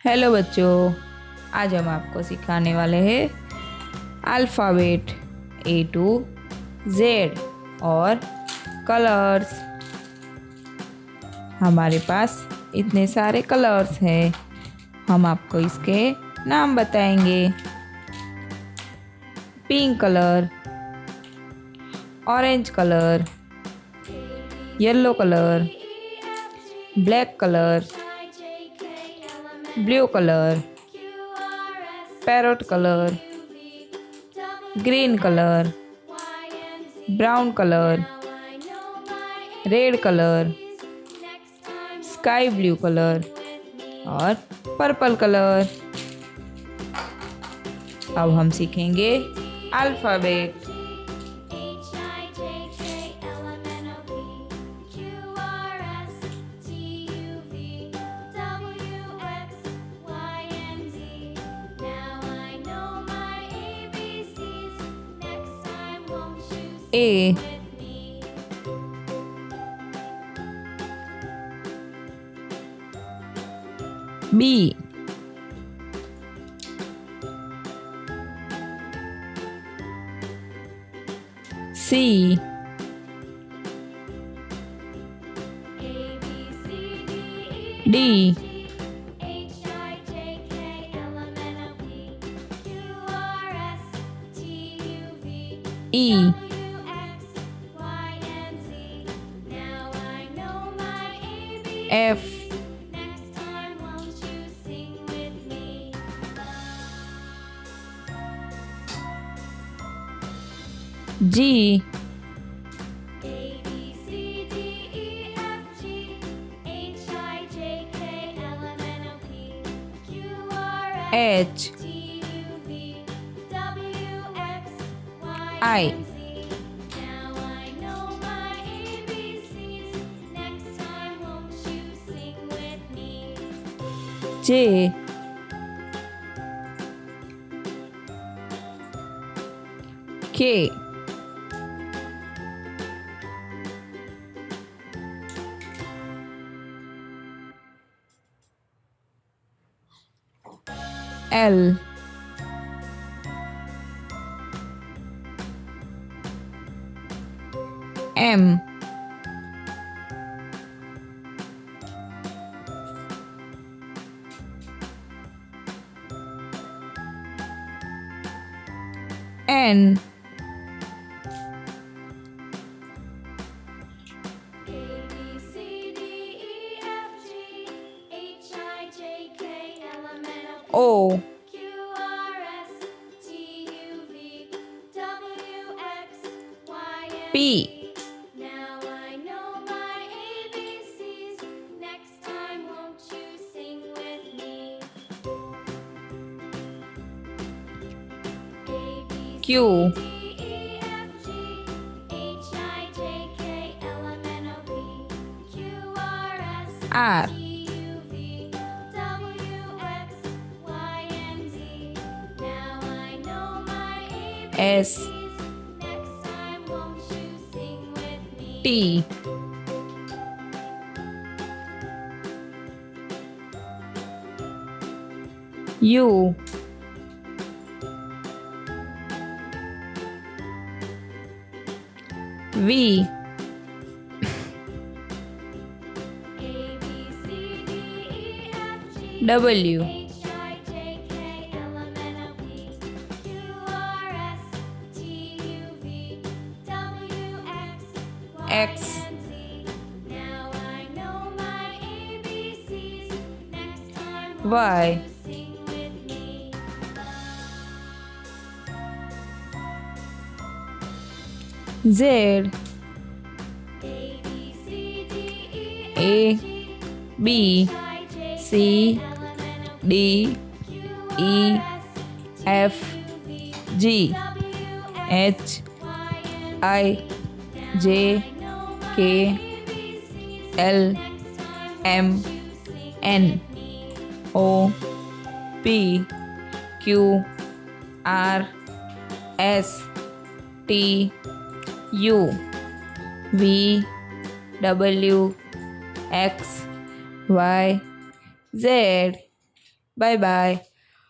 Hello बच्चों, आज हम आपको सिखाने वाले हैं अल्फ़ाबेट A to Z और कलर्स। हमारे पास इतने सारे कलर्स हैं, हम आपको इसके नाम बताएंगे। Pink colour, orange colour, yellow colour, black colour, blue colour, parrot colour, green colour, brown colour, red colour, sky blue colour और पर्पल कलर। अब हम सीखेंगे alphabet. A, B, C, D, E, F, G, H, I, J, K, L, M, N, O, P, Q, R, S, T, U, V, W, X, Y, Z, A, B, C, D, E, F, G, H, I, J, K, L, M, N, O, P, Q, R, S, T, U, V, W, X, Y, Z. Bye bye.